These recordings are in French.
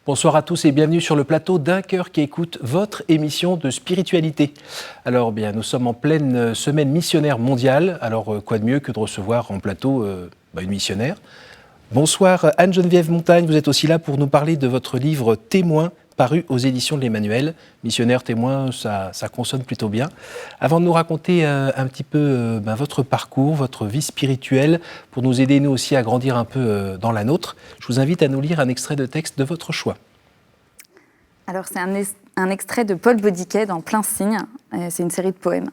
Bonsoir à tous et bienvenue sur le plateau d'Un cœur qui écoute, votre émission de spiritualité. Alors bien, nous sommes en pleine semaine missionnaire mondiale, alors quoi de mieux que de recevoir en plateau une missionnaire. Bonsoir Anne-Geneviève Montagne, vous êtes aussi là pour nous parler de votre livre Témoin, paru aux éditions de l'Emmanuel. Missionnaire, témoin, ça consonne plutôt bien. Avant de nous raconter un petit peu votre parcours, votre vie spirituelle, pour nous aider nous aussi à grandir un peu dans la nôtre, je vous invite à nous lire un extrait de texte de votre choix. Alors c'est un extrait de Paul Baudiquet dans Plein Signe, c'est une série de poèmes.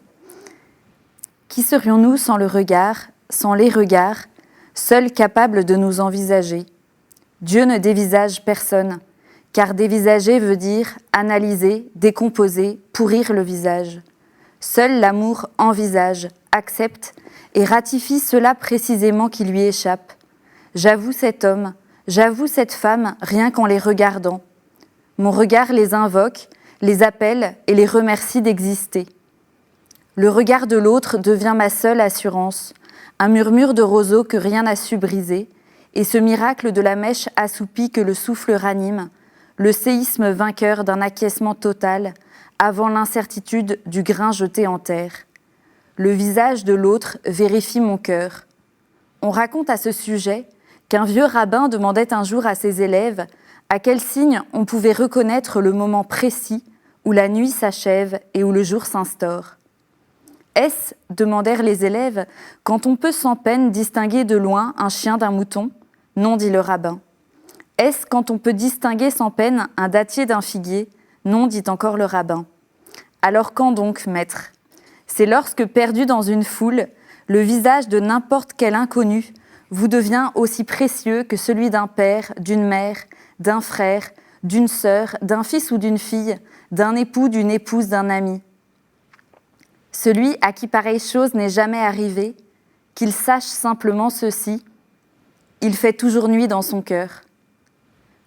Qui serions-nous sans le regard, sans les regards, seuls capables de nous envisager ? Dieu ne dévisage personne, car dévisager veut dire analyser, décomposer, pourrir le visage. Seul l'amour envisage, accepte et ratifie cela précisément qui lui échappe. J'avoue cet homme, j'avoue cette femme, rien qu'en les regardant. Mon regard les invoque, les appelle et les remercie d'exister. Le regard de l'autre devient ma seule assurance, un murmure de roseaux que rien n'a su briser, et ce miracle de la mèche assoupie que le souffle ranime, le séisme vainqueur d'un acquiescement total, avant l'incertitude du grain jeté en terre. Le visage de l'autre vérifie mon cœur. On raconte à ce sujet qu'un vieux rabbin demandait un jour à ses élèves à quel signe on pouvait reconnaître le moment précis où la nuit s'achève et où le jour s'instaure. Est-ce, demandèrent les élèves, quand on peut sans peine distinguer de loin un chien d'un mouton ? Non, dit le rabbin. Est-ce quand on peut distinguer sans peine un dattier d'un figuier ? Non, dit encore le rabbin. Alors quand donc, maître ? C'est lorsque, perdu dans une foule, le visage de n'importe quel inconnu vous devient aussi précieux que celui d'un père, d'une mère, d'un frère, d'une sœur, d'un fils ou d'une fille, d'un époux, d'une épouse, d'un ami. Celui à qui pareille chose n'est jamais arrivée, qu'il sache simplement ceci, il fait toujours nuit dans son cœur.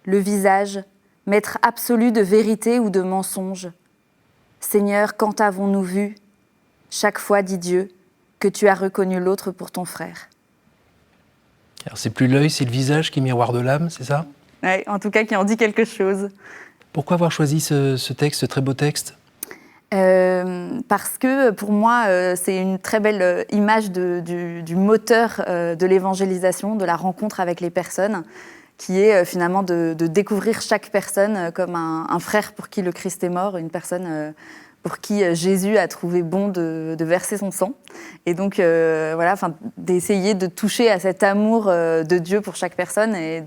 Le visage, maître absolu de vérité ou de mensonge. Seigneur, quand avons-nous vu ? Chaque fois, dit Dieu, que tu as reconnu l'autre pour ton frère. Alors c'est plus l'œil, c'est le visage qui est miroir de l'âme, c'est ça ? Oui, en tout cas qui en dit quelque chose. Pourquoi avoir choisi ce texte, ce très beau texte ? Parce que pour moi, c'est une très belle image du moteur de l'évangélisation, de la rencontre avec les personnes, qui est finalement de découvrir chaque personne comme un frère pour qui le Christ est mort, une personne pour qui Jésus a trouvé bon de verser son sang. Et donc, d'essayer de toucher à cet amour de Dieu pour chaque personne et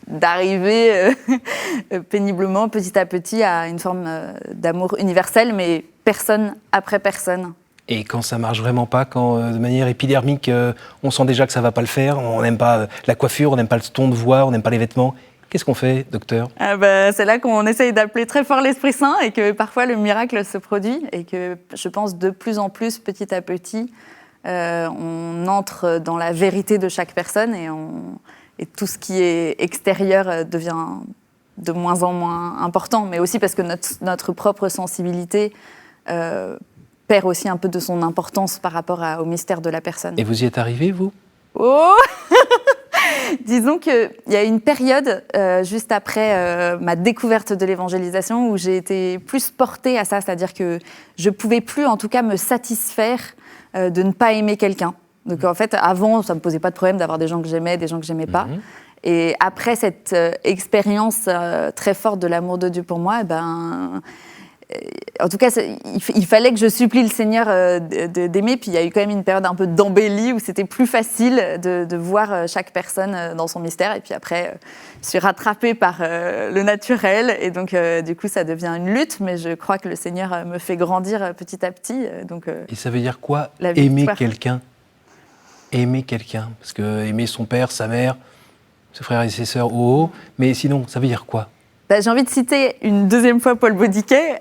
d'arriver péniblement, petit à petit, à une forme d'amour universel, mais personne après personne. Et quand ça marche vraiment pas, quand de manière épidermique, on sent déjà que ça va pas le faire, on n'aime pas la coiffure, on n'aime pas le ton de voix, on n'aime pas les vêtements, qu'est-ce qu'on fait, docteur ? C'est là qu'on essaye d'appeler très fort l'Esprit Saint et que parfois le miracle se produit et que je pense de plus en plus, petit à petit, on entre dans la vérité de chaque personne et tout ce qui est extérieur devient de moins en moins important, mais aussi parce que notre propre sensibilité perd aussi un peu de son importance par rapport au mystère de la personne. Et vous y êtes arrivé, vous ? Oh Disons qu'il y a une période, juste après ma découverte de l'évangélisation, où j'ai été plus portée à ça, c'est-à-dire que je ne pouvais plus, en tout cas, me satisfaire de ne pas aimer quelqu'un. Donc en fait, avant, ça ne me posait pas de problème d'avoir des gens que j'aimais, des gens que je n'aimais pas. Et après cette expérience très forte de l'amour de Dieu pour moi, en tout cas, il fallait que je supplie le Seigneur d'aimer. Puis il y a eu quand même une période un peu d'embellie où c'était plus facile de voir chaque personne dans son mystère. Et puis après, je suis rattrapée par le naturel. Et donc, du coup, ça devient une lutte. Mais je crois que le Seigneur me fait grandir petit à petit. Et ça veut dire quoi, aimer quelqu'un ? Aimer quelqu'un, parce que aimer son père, sa mère, ses frères et ses sœurs, mais sinon, ça veut dire quoi ? J'ai envie de citer une deuxième fois Paul Baudiquet.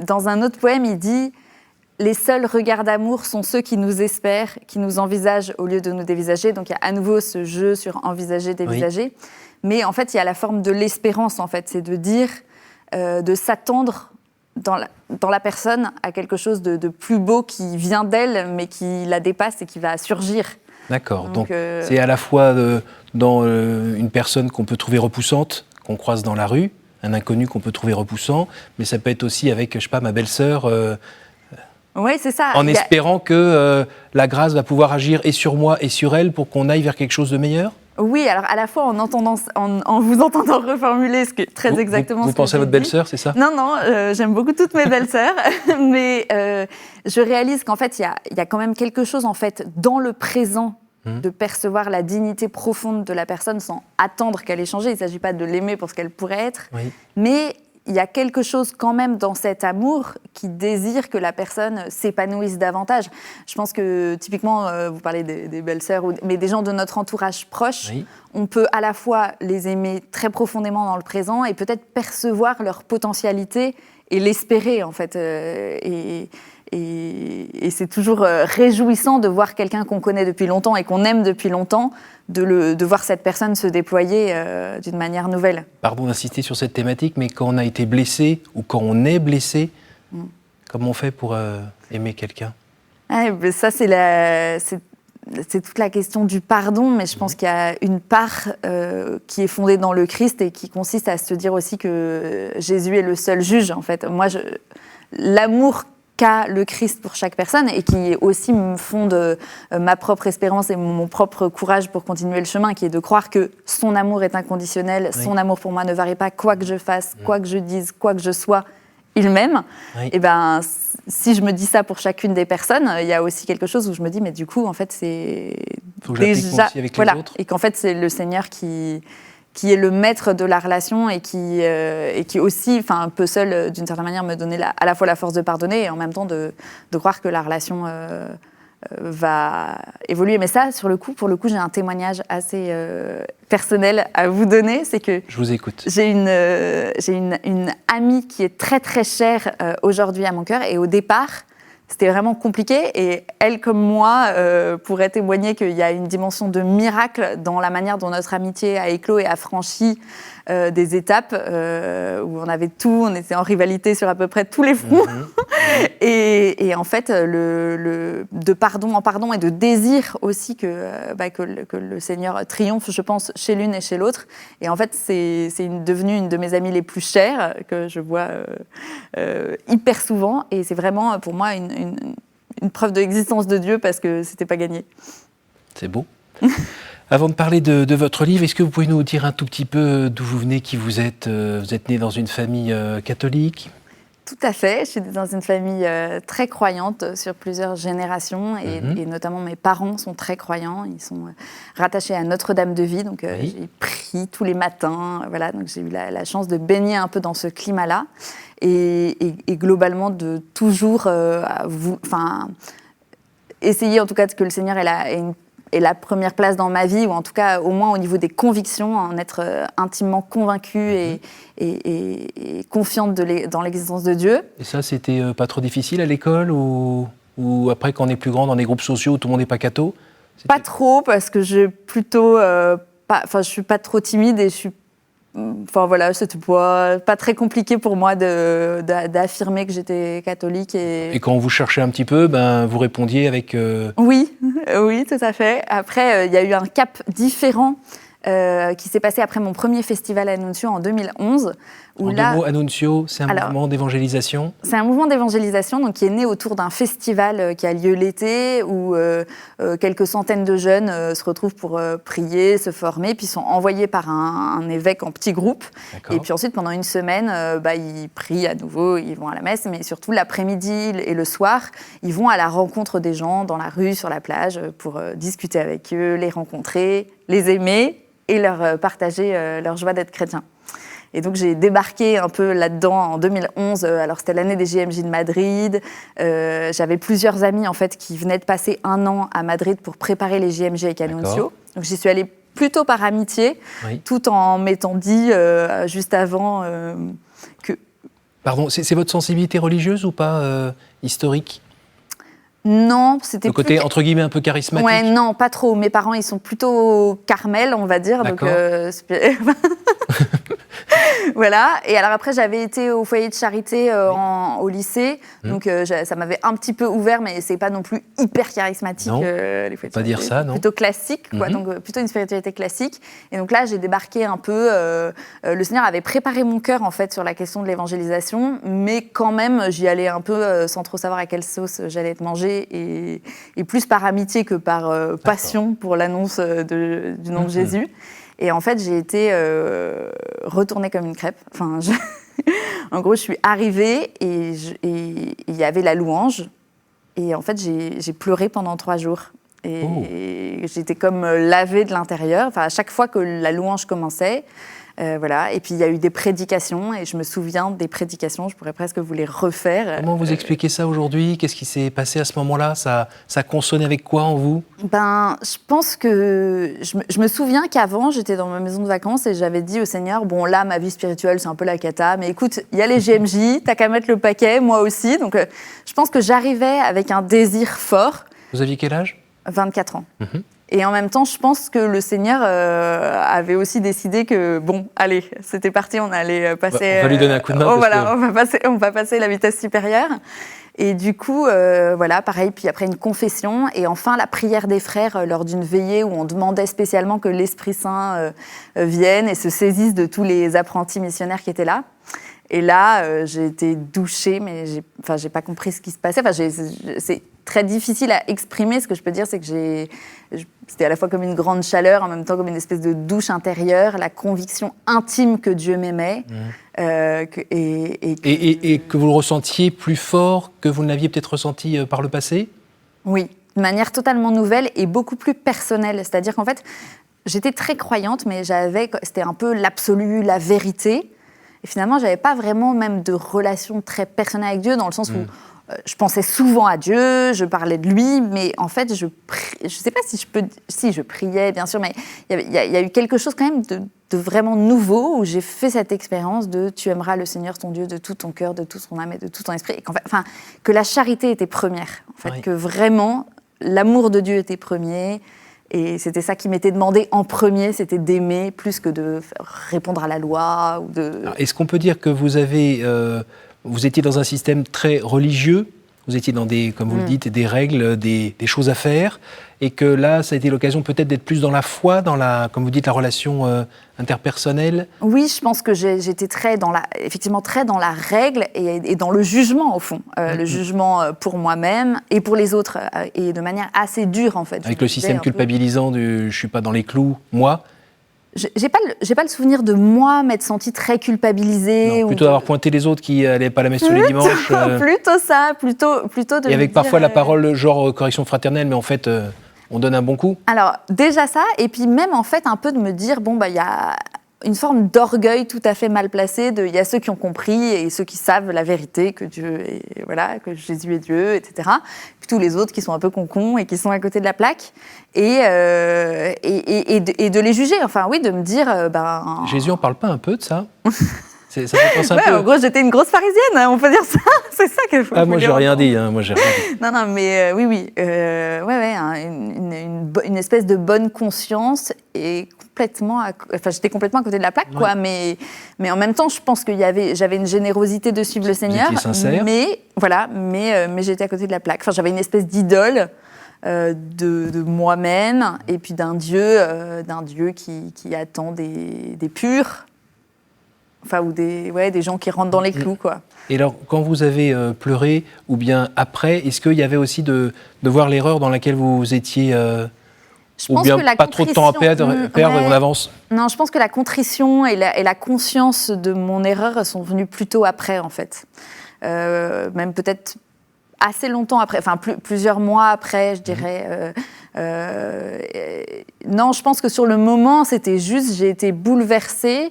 Dans un autre poème, il dit « Les seuls regards d'amour sont ceux qui nous espèrent, qui nous envisagent au lieu de nous dévisager ». Donc il y a à nouveau ce jeu sur envisager, dévisager. Oui. Mais en fait, il y a la forme de l'espérance, en fait. C'est de dire, de s'attendre dans la personne à quelque chose de plus beau qui vient d'elle, mais qui la dépasse et qui va surgir. D'accord. Donc c'est à la fois dans une personne qu'on peut trouver repoussante, qu'on croise dans la rue, un inconnu qu'on peut trouver repoussant, mais ça peut être aussi avec, je sais pas, ma belle-sœur, Oui, c'est ça. en espérant que la grâce va pouvoir agir et sur moi et sur elle pour qu'on aille vers quelque chose de meilleur. Oui, alors à la fois en vous entendant reformuler ce que très exactement. Vous pensez à votre belle-sœur, c'est ça? Non, j'aime beaucoup toutes mes belles-sœurs, mais je réalise qu'en fait, il y a quand même quelque chose en fait dans le présent de percevoir la dignité profonde de la personne sans attendre qu'elle ait changé. Il ne s'agit pas de l'aimer pour ce qu'elle pourrait être, mais il y a quelque chose quand même dans cet amour qui désire que la personne s'épanouisse davantage. Je pense que typiquement, vous parlez des belles-sœurs, mais des gens de notre entourage proche, on peut à la fois les aimer très profondément dans le présent et peut-être percevoir leur potentialité et l'espérer en fait. Et c'est toujours réjouissant de voir quelqu'un qu'on connaît depuis longtemps et qu'on aime depuis longtemps, de voir cette personne se déployer d'une manière nouvelle. Pardon d'insister sur cette thématique, mais quand on a été blessé ou quand on est blessé, comment on fait pour aimer quelqu'un? Ça, c'est toute la question du pardon, mais je pense qu'il y a une part qui est fondée dans le Christ et qui consiste à se dire aussi que Jésus est le seul juge, en fait. Moi, l'amour qu'a le Christ pour chaque personne et qui aussi me fonde ma propre espérance et mon propre courage pour continuer le chemin, qui est de croire que son amour est inconditionnel, son amour pour moi ne varie pas, quoi que je fasse, quoi que je dise, quoi que je sois, il m'aime. Et ben, si je me dis ça pour chacune des personnes, il y a aussi quelque chose où je me dis, mais du coup, en fait, c'est déjà aussi avec les autres. Et qu'en fait, c'est le Seigneur qui est le maître de la relation et qui aussi, peut seul, d'une certaine manière, me donner à la fois la force de pardonner et en même temps de croire que la relation va évoluer. Mais ça, pour le coup, j'ai un témoignage assez personnel à vous donner. C'est que je vous écoute. J'ai une amie qui est très, très chère aujourd'hui à mon cœur. Et au départ, c'était vraiment compliqué. Et elle, comme moi, pourrait témoigner qu'il y a une dimension de miracle dans la manière dont notre amitié a éclos et a franchi des étapes où on avait tout, on était en rivalité sur à peu près tous les fronts. Et en fait, de pardon en pardon et de désir aussi que le Seigneur triomphe, je pense, chez l'une et chez l'autre. Et en fait, c'est devenu une de mes amies les plus chères que je vois hyper souvent. Et c'est vraiment pour moi une preuve de l'existence de Dieu parce que c'était pas gagné. C'est beau. Avant de parler de votre livre, est-ce que vous pouvez nous dire un tout petit peu d'où vous venez, qui vous êtes? Vous êtes né dans une famille catholique? Tout à fait. Je suis dans une famille très croyante sur plusieurs générations et notamment mes parents sont très croyants. Ils sont rattachés à Notre-Dame de Vie, donc j'ai prié tous les matins. Voilà, donc j'ai eu la chance de baigner un peu dans ce climat-là et globalement de toujours essayer en tout cas que le Seigneur ait la première place dans ma vie, ou en tout cas au moins au niveau des convictions, en être intimement convaincue et confiante dans l'existence de Dieu. Et ça, c'était pas trop difficile à l'école ou après, quand on est plus grand, dans des groupes sociaux où tout le monde n'est pas catho? Pas trop, parce que je suis pas trop timide et je suis... Enfin voilà, c'était pas très compliqué pour moi d'affirmer que j'étais catholique. Et quand vous cherchez un petit peu, vous répondiez avec... Oui, tout à fait. Après, il y a eu un cap différent qui s'est passé après mon premier festival Annuncio en 2011. En deux mots, Annuncio, c'est un mouvement d'évangélisation? C'est un mouvement d'évangélisation donc, qui est né autour d'un festival qui a lieu l'été, où quelques centaines de jeunes se retrouvent pour prier, se former, puis sont envoyés par un évêque en petits groupes. Et puis ensuite, pendant une semaine, ils prient à nouveau, ils vont à la messe, mais surtout l'après-midi et le soir, ils vont à la rencontre des gens dans la rue, sur la plage, pour discuter avec eux, les rencontrer, les aimer et leur partager leur joie d'être chrétien. Et donc, j'ai débarqué un peu là-dedans en 2011. Alors, c'était l'année des JMJ de Madrid. J'avais plusieurs amis, en fait, qui venaient de passer 1 an à Madrid pour préparer les JMJ avec Annuncio. Donc, j'y suis allée plutôt par amitié, tout en m'étant dit, juste avant, que... Pardon, c'est votre sensibilité religieuse ou pas historique? Non, c'était... Le côté, entre guillemets, un peu charismatique? Ouais, non, pas trop. Mes parents, ils sont plutôt Carmel, on va dire. Donc, Voilà. Et alors après, j'avais été au foyer de charité au lycée. Donc ça m'avait un petit peu ouvert, mais c'est pas non plus hyper charismatique. Non, les foyers de pas dire ça, non. Plutôt classique, quoi. Donc plutôt une spiritualité classique. Et donc là, j'ai débarqué un peu. Le Seigneur avait préparé mon cœur en fait sur la question de l'évangélisation, mais quand même, j'y allais un peu sans trop savoir à quelle sauce j'allais être mangée, et plus par amitié que par passion pour l'annonce du nom de Jésus. Et en fait, j'ai été retournée comme une crêpe. Enfin, en gros, je suis arrivée et il y avait la louange. Et en fait, j'ai pleuré pendant 3 jours. Et j'étais comme lavée de l'intérieur. Enfin, à chaque fois que la louange commençait, voilà. Et puis, il y a eu des prédications. Et je me souviens des prédications. Je pourrais presque vous les refaire. Comment vous expliquez ça aujourd'hui ? Qu'est-ce qui s'est passé à ce moment-là ? Ça consonnait avec quoi en vous ? Je pense que je me souviens qu'avant, j'étais dans ma maison de vacances et j'avais dit au Seigneur, bon là, ma vie spirituelle, c'est un peu la cata, mais écoute, il y a les JMJ, t'as qu'à mettre le paquet, moi aussi. Donc je pense que j'arrivais avec un désir fort. Vous aviez quel âge ? 24 ans. Et en même temps, je pense que le Seigneur avait aussi décidé que, bon, allez, c'était parti, on allait passer... On va lui donner un coup de main. On va passer la vitesse supérieure. Et du coup, voilà, pareil, puis après une confession, et enfin la prière des frères lors d'une veillée où on demandait spécialement que l'Esprit Saint vienne et se saisisse de tous les apprentis missionnaires qui étaient là. Et là, j'ai été douchée, mais j'ai pas compris ce qui se passait. C'est très difficile à exprimer. Ce que je peux dire, c'est que c'était à la fois comme une grande chaleur, en même temps comme une espèce de douche intérieure, la conviction intime que Dieu m'aimait. Et que vous le ressentiez plus fort que vous ne l'aviez peut-être ressenti par le passé ? Oui, de manière totalement nouvelle et beaucoup plus personnelle. C'est-à-dire qu'en fait, j'étais très croyante, mais c'était un peu l'absolu, la vérité. Et finalement, j'avais pas vraiment même de relation très personnelle avec Dieu, dans le sens où je pensais souvent à Dieu, je parlais de lui, mais en fait, je sais pas si je priais, bien sûr, mais il y a eu quelque chose quand même de vraiment nouveau où j'ai fait cette expérience de tu aimeras le Seigneur ton Dieu de tout ton cœur, de toute ton âme et de tout ton esprit, et que la charité était première, en fait, que vraiment l'amour de Dieu était premier. Et c'était ça qui m'était demandé en premier, c'était d'aimer plus que de répondre à la loi. Alors, est-ce qu'on peut dire que vous étiez dans un système très religieux ? Vous étiez dans comme vous le dites, des règles, des choses à faire, et que là, ça a été l'occasion peut-être d'être plus dans la foi, comme vous dites, la relation interpersonnelle ? Oui, je pense que j'étais effectivement très dans la règle et dans le jugement, au fond. Le jugement pour moi-même et pour les autres, et de manière assez dure, en fait. Avec le système culpabilisant du « je suis pas dans les clous, moi ». J'ai pas le souvenir de moi m'être sentie très culpabilisée. Non, plutôt d'avoir pointé les autres qui n'allaient pas à la messe tous les dimanches. Plutôt ça, plutôt de. Et avec parfois la parole genre correction fraternelle, mais en fait, on donne un bon coup. Alors déjà ça, et puis même en fait un peu de me dire il y a une forme d'orgueil tout à fait mal placé. Il y a ceux qui ont compris et ceux qui savent la vérité que que Jésus est Dieu, etc. Puis tous les autres qui sont un peu concons et qui sont à côté de la plaque. Et de les juger, de me dire... Jésus en parle pas un peu de ça ? Ça fait penser un peu... En gros, j'étais une grosse pharisienne, on peut dire ça. C'est ça qu'il faut dire. Moi, j'ai rien dit. Non, mais oui. Une espèce de bonne conscience et j'étais complètement à côté de la plaque, quoi. Mais en même temps, je pense que j'avais une générosité de suivre le Seigneur. Vous étiez sincère. Mais j'étais à côté de la plaque. J'avais une espèce d'idole de moi-même et puis d'un Dieu qui attend des purs. Ou des gens qui rentrent dans les clous, quoi. Et alors, quand vous avez pleuré, ou bien après, est-ce qu'il y avait aussi de voir l'erreur dans laquelle vous étiez ou bien pas trop de temps à perdre, on avance ? Non, je pense que la contrition et la conscience de mon erreur sont venues plutôt après, en fait. Même peut-être assez longtemps après, plusieurs mois après, je dirais. Non, je pense que sur le moment, c'était juste, j'ai été bouleversée.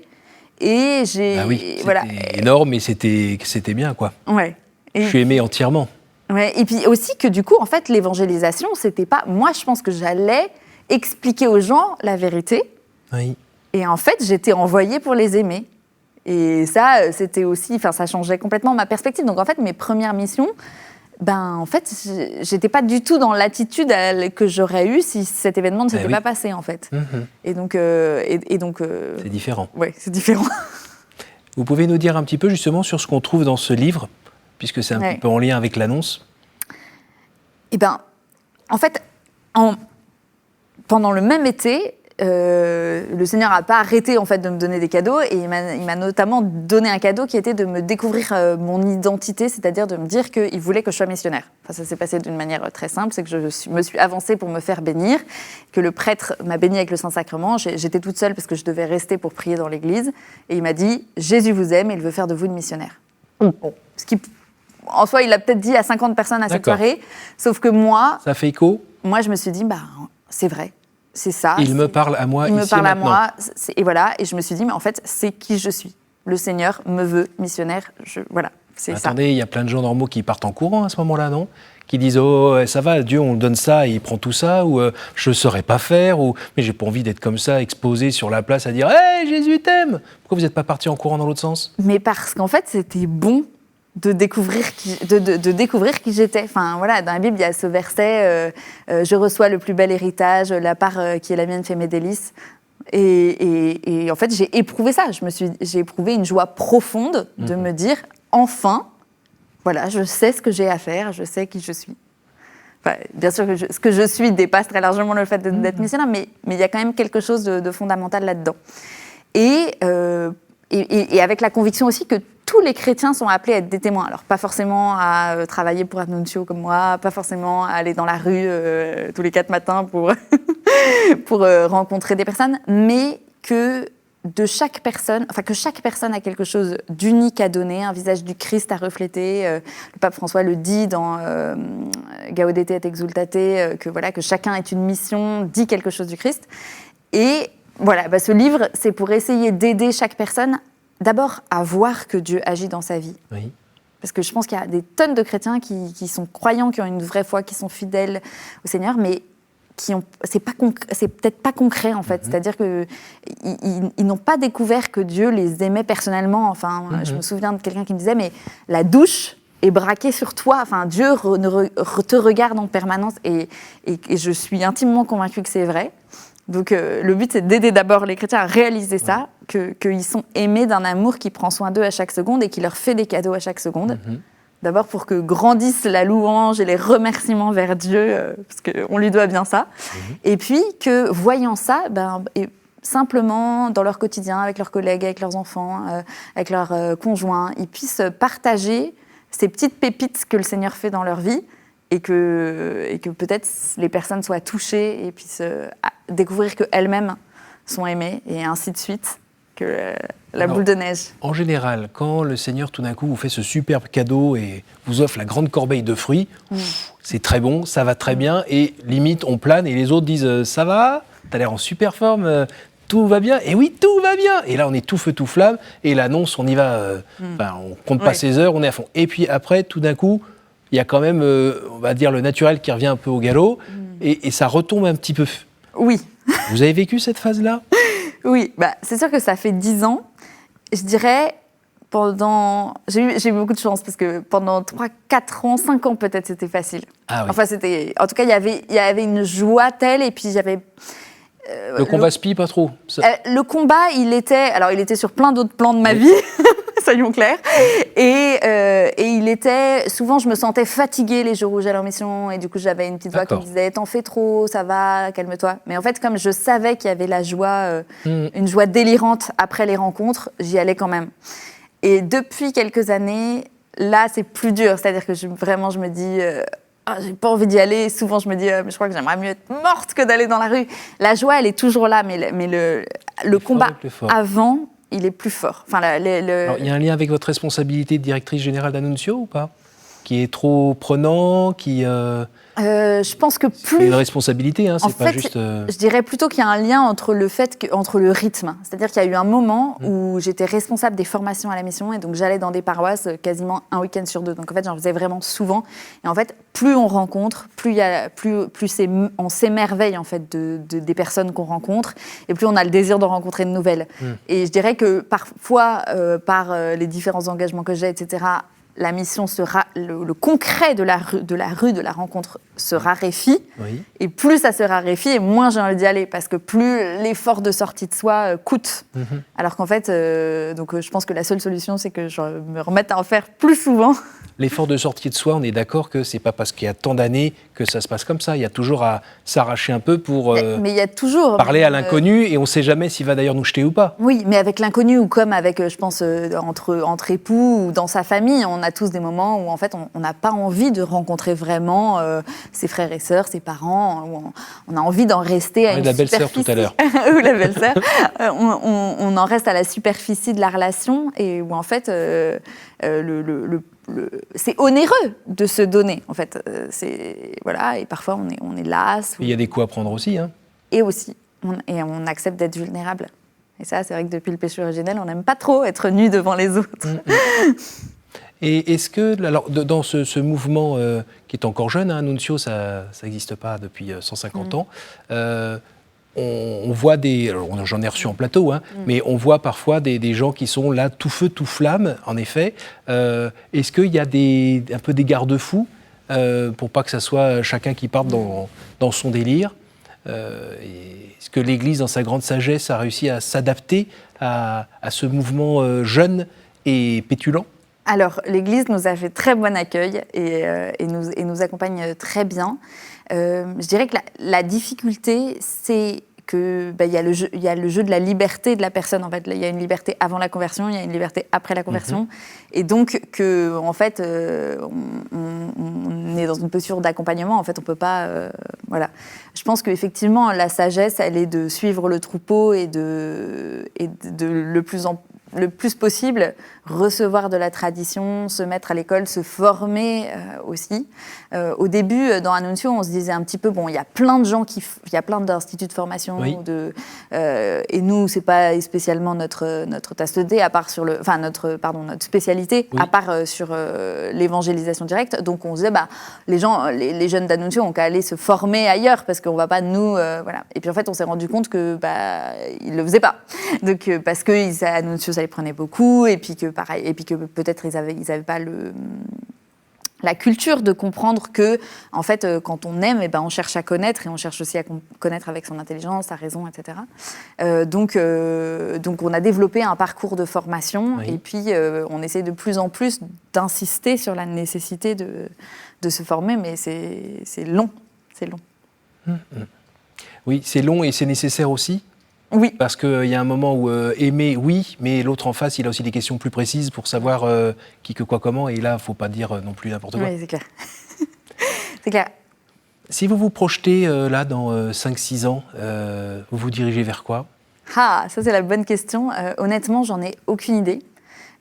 Et j'ai... c'était énorme, mais c'était bien, quoi. Ouais. Je suis aimée entièrement. Ouais. Et puis aussi que du coup, en fait, l'évangélisation, c'était pas... Moi, je pense que j'allais expliquer aux gens la vérité. Oui. Et en fait, j'étais envoyée pour les aimer. Et ça, c'était aussi... ça changeait complètement ma perspective. Donc, en fait, mes premières missions... en fait, j'étais pas du tout dans l'attitude que j'aurais eue si cet événement ne s'était pas passé, en fait. Et donc... c'est différent. Oui, c'est différent. Vous pouvez nous dire un petit peu justement sur ce qu'on trouve dans ce livre, puisque c'est un petit peu en lien avec l'annonce. Eh bien, en fait, pendant le même été, le Seigneur n'a pas arrêté en fait, de me donner des cadeaux et il m'a notamment donné un cadeau qui était de me découvrir mon identité, c'est-à-dire de me dire qu'il voulait que je sois missionnaire. Enfin, ça s'est passé d'une manière très simple, c'est que me suis avancée pour me faire bénir, que le prêtre m'a béni avec le Saint-Sacrement. J'étais toute seule parce que je devais rester pour prier dans l'église et il m'a dit « Jésus vous aime et il veut faire de vous une missionnaire ». Bon, ce qui, en soi, il l'a peut-être dit à 50 personnes à cette soirée, sauf que moi... Ça fait écho ? Moi, je me suis dit, c'est vrai. C'est ça. Il me parle à moi, il ici me parle et à maintenant. moi, et voilà. Et je me suis dit, mais en fait, c'est qui je suis. Le Seigneur me veut missionnaire. Voilà, c'est ça. Attendez, il y a plein de gens normaux qui partent en courant à ce moment-là, non ? Qui disent, oh, ça va, Dieu, on le donne ça, et il prend tout ça, ou je ne saurais pas faire, ou mais j'ai pas envie d'être comme ça, exposé sur la place à dire, hé, Jésus t'aime ! Pourquoi vous n'êtes pas parti en courant dans l'autre sens ? Mais parce qu'en fait, c'était bon de découvrir qui j'étais. Enfin, voilà, dans la Bible, il y a ce verset je reçois le plus bel héritage, la part qui est la mienne fait mes délices. Et en fait, j'ai éprouvé ça. J'ai éprouvé une joie profonde de me dire, enfin, voilà, je sais ce que j'ai à faire, je sais qui je suis. Enfin, bien sûr que ce que je suis dépasse très largement le fait d'être missionnaire, mais il y a quand même quelque chose de fondamental là-dedans. Et avec la conviction aussi que tous les chrétiens sont appelés à être des témoins. Alors, pas forcément à travailler pour Annuncio comme moi, pas forcément à aller dans la rue tous les 4 matins pour rencontrer des personnes, mais que chaque personne a quelque chose d'unique à donner, un visage du Christ à refléter. Le pape François le dit dans Gaudete et Exultate, que chacun est une mission, dit quelque chose du Christ. Et voilà, ce livre, c'est pour essayer d'aider chaque personne d'abord à voir que Dieu agit dans sa vie. Oui. Parce que je pense qu'il y a des tonnes de chrétiens qui sont croyants, qui ont une vraie foi, qui sont fidèles au Seigneur, mais c'est peut-être pas concret en fait. C'est-à-dire qu'ils n'ont pas découvert que Dieu les aimait personnellement. Enfin, je me souviens de quelqu'un qui me disait, mais la douche est braquée sur toi. Enfin, Dieu te regarde en permanence et je suis intimement convaincue que c'est vrai. Donc le but, c'est d'aider d'abord les chrétiens à réaliser ça, qu'ils sont aimés d'un amour qui prend soin d'eux à chaque seconde et qui leur fait des cadeaux à chaque seconde. D'abord pour que grandisse la louange et les remerciements vers Dieu, parce qu'on lui doit bien ça. Et puis que, voyant ça, et simplement dans leur quotidien, avec leurs collègues, avec leurs enfants, avec leurs conjoints, ils puissent partager ces petites pépites que le Seigneur fait dans leur vie, et que peut-être les personnes soient touchées et puissent découvrir qu'elles-mêmes sont aimées, et ainsi de suite, que la boule de neige. En général, quand le Seigneur tout d'un coup vous fait ce superbe cadeau et vous offre la grande corbeille de fruits, c'est très bon, ça va très bien, et limite on plane et les autres disent ça va, t'as l'air en super forme, tout va bien, et oui, tout va bien. Et là on est tout feu tout flamme, et l'annonce on y va, on compte pas ses heures, on est à fond. Et puis après, tout d'un coup, il y a quand même, on va dire, le naturel qui revient un peu au galop, et ça retombe un petit peu. Oui. Vous avez vécu cette phase-là ? Oui, c'est sûr que ça fait 10 ans. Je dirais, j'ai eu beaucoup de chance, parce que pendant 3, 4 ans, 5 ans peut-être, c'était facile. Ah oui. Enfin, en tout cas, il y avait une joie telle, et puis j'avais... le combat spie, pas trop. Le combat, il était sur plein d'autres plans de ma vie, soyons clairs. Et il était... Souvent, je me sentais fatiguée les jours où j'allais en mission, et du coup, j'avais une petite voix qui me disait « T'en fais trop, ça va, calme-toi ». Mais en fait, comme je savais qu'il y avait la joie, une joie délirante après les rencontres, j'y allais quand même. Et depuis quelques années, là, c'est plus dur. C'est-à-dire que je me dis... j'ai pas envie d'y aller. Souvent, je me dis, mais je crois que j'aimerais mieux être morte que d'aller dans la rue. La joie, elle est toujours là, mais le combat avant, il est plus fort. Enfin, Alors, il y a un lien avec votre responsabilité de directrice générale d'Annuncio ou pas ? Qui est trop prenant, je pense que plus... C'est une responsabilité, hein, c'est pas juste... Je dirais plutôt qu'il y a un lien entre le rythme. C'est-à-dire qu'il y a eu un moment où j'étais responsable des formations à la mission, et donc j'allais dans des paroisses quasiment un week-end sur 2. Donc en fait, j'en faisais vraiment souvent. Et en fait, plus on rencontre, plus on s'émerveille en fait des personnes qu'on rencontre, et plus on a le désir d'en rencontrer de nouvelles. Et je dirais que parfois, par les différents engagements que j'ai, etc., la mission le concret de la rue, de la rencontre se raréfie, Oui. et plus ça se raréfie, et moins j'ai envie d'y aller, parce que plus l'effort de sortie de soi coûte. Alors qu'en fait, je pense que la seule solution, c'est que je me remette à en faire plus souvent. L'effort de sortie de soi, on est d'accord que c'est pas parce qu'il y a tant d'années que ça se passe comme ça. Il y a toujours à s'arracher un peu pour Mais il y a toujours parler à l'inconnu, et on ne sait jamais s'il va d'ailleurs nous jeter ou pas. Oui, mais avec l'inconnu, ou comme avec, je pense, entre époux ou dans sa famille, on a tous des moments où en fait on n'a pas envie de rencontrer vraiment ses frères et sœurs, ses parents, où on a envie d'en rester à une la belle-sœur superficie. tout à l'heure. Ou la belle-sœur. On en reste à la superficie de la relation, et où en fait c'est onéreux de se donner, en fait. Voilà, et parfois on est las. Il y a des coups à prendre aussi. Hein. Et aussi, on accepte d'être vulnérable. Et ça, c'est vrai que depuis le péché originel, on n'aime pas trop être nu devant les autres. Et est-ce que, alors, dans ce mouvement qui est encore jeune, hein, Nuncio, ça n'existe pas depuis 150 ans, on voit alors, j'en ai reçu en plateau, hein, mais on voit parfois des gens qui sont là tout feu, tout flamme, en effet. Est-ce qu'il y a un peu des garde-fous pour pas que ça soit chacun qui parte dans son délire? Est-ce que l'Église, dans sa grande sagesse, a réussi à s'adapter à ce mouvement jeune et pétulant? Alors, l'Église nous a fait très bon accueil et nous accompagne très bien. Je dirais que la difficulté, c'est que y a le jeu de la liberté de la personne. En fait, il y a une liberté avant la conversion, il y a une liberté après la conversion, et donc que en fait, on est dans une posture d'accompagnement. En fait, on peut pas, voilà. Je pense qu'effectivement, la sagesse, elle est de suivre le troupeau et de le plus possible recevoir de la tradition, se mettre à l'école, se former aussi. Au début, dans Annuncio, on se disait un petit peu, bon, il y a plein de gens il y a plein d'instituts de formation, oui. Et nous, c'est pas spécialement notre tasse de thé, à part sur notre spécialité, oui. À part sur l'évangélisation directe. Donc on se disait, les jeunes d'Annuncio ont qu'à aller se former ailleurs, parce qu'on va pas voilà. Et puis en fait, on s'est rendu compte que ils le faisaient pas. Donc parce que Annuncio, ça les prenait beaucoup, et puis que pareil, et puis que peut-être ils avaient pas la culture de comprendre que, en fait, quand on aime, on cherche à connaître, et on cherche aussi à connaître avec son intelligence, sa raison, etc. Donc, on a développé un parcours de formation, oui. Et puis on essaie de plus en plus d'insister sur la nécessité de se former, mais c'est long, c'est long. Oui, c'est long et c'est nécessaire aussi. Oui. Parce qu'il y a un moment où aimer, oui, mais l'autre en face, il a aussi des questions plus précises pour savoir qui, que, quoi, comment. Et là, il ne faut pas dire non plus n'importe quoi. Oui, c'est clair. C'est clair. Si vous vous projetez là dans 5-6 ans, vous vous dirigez vers quoi? Ah, ça c'est la bonne question. Honnêtement, j'en ai aucune idée.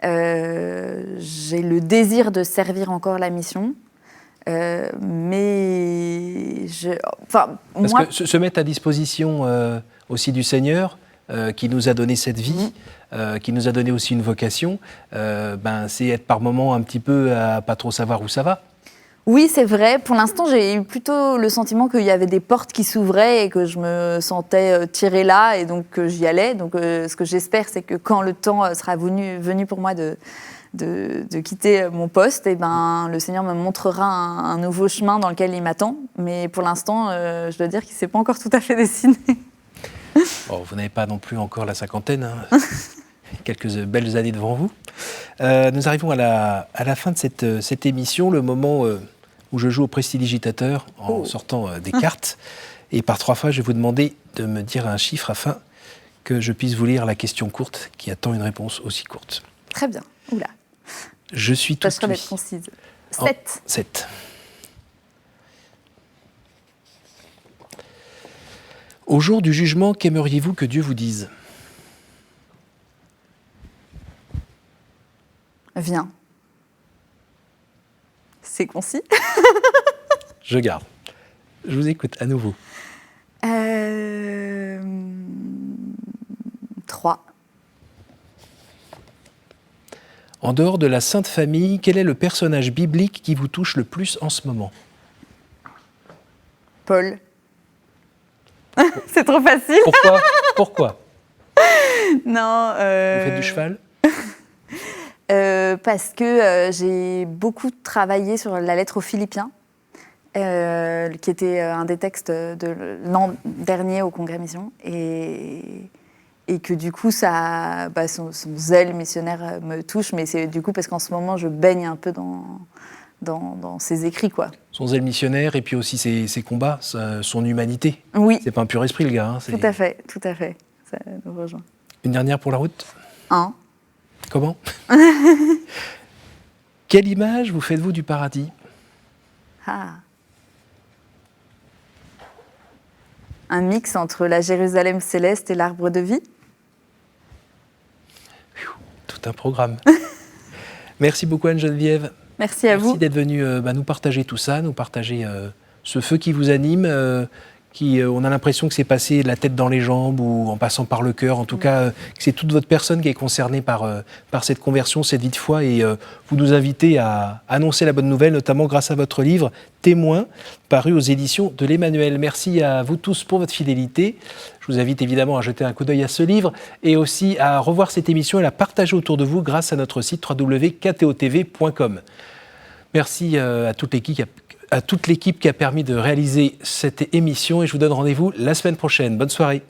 J'ai le désir de servir encore la mission. Mais Parce que se mettre à disposition aussi du Seigneur, qui nous a donné cette vie, qui nous a donné aussi une vocation, c'est être par moments un petit peu à pas trop savoir où ça va. Oui, c'est vrai. Pour l'instant, j'ai eu plutôt le sentiment qu'il y avait des portes qui s'ouvraient et que je me sentais tirée là, et donc que j'y allais. Donc ce que j'espère, c'est que quand le temps sera venu pour moi de quitter mon poste, le Seigneur me montrera un nouveau chemin dans lequel il m'attend. Mais pour l'instant, je dois dire qu'il ne s'est pas encore tout à fait dessiné. Bon, vous n'avez pas non plus encore la cinquantaine, hein. Quelques belles années devant vous. Nous arrivons à la fin de cette émission, le moment où je joue au prestidigitateur en sortant des cartes. Et par 3 fois, je vais vous demander de me dire un chiffre afin que je puisse vous lire la question courte qui attend une réponse aussi courte. Très bien. Oula. Je suis tout oui. D'être concise. 7. 7. Au jour du jugement, qu'aimeriez-vous que Dieu vous dise? Viens. C'est concis. Je garde. Je vous écoute à nouveau. 3. En dehors de la Sainte Famille, quel est le personnage biblique qui vous touche le plus en ce moment? Paul. C'est trop facile. Pourquoi? Non. Vous faites du cheval? parce que j'ai beaucoup travaillé sur la lettre aux Philippiens, qui était un des textes de l'an dernier au Congrès Mission, et que du coup, son zèle missionnaire me touche, mais c'est du coup parce qu'en ce moment, je baigne un peu dans ses écrits, quoi. Son zèle missionnaire et puis aussi ses combats, son humanité. Oui. C'est pas un pur esprit, le gars. Tout à fait. Ça nous rejoint. Une dernière pour la route ? Un. Comment ? Quelle image vous faites-vous du paradis ? Un mix entre la Jérusalem céleste et l'arbre de vie. Tout un programme. Merci beaucoup Anne-Geneviève. Merci à vous. Merci d'être venue nous partager tout ça, nous partager ce feu qui vous anime, on a l'impression que c'est passé la tête dans les jambes ou en passant par le cœur. En tout cas, que c'est toute votre personne qui est concernée par cette conversion, cette vie de foi. Et vous nous invitez à annoncer la bonne nouvelle, notamment grâce à votre livre « Témoins », paru aux éditions de l'Emmanuel. Merci à vous tous pour votre fidélité. Je vous invite évidemment à jeter un coup d'œil à ce livre et aussi à revoir cette émission et la partager autour de vous grâce à notre site www.ktotv.com. Merci à toute l'équipe qui a permis de réaliser cette émission et je vous donne rendez-vous la semaine prochaine. Bonne soirée.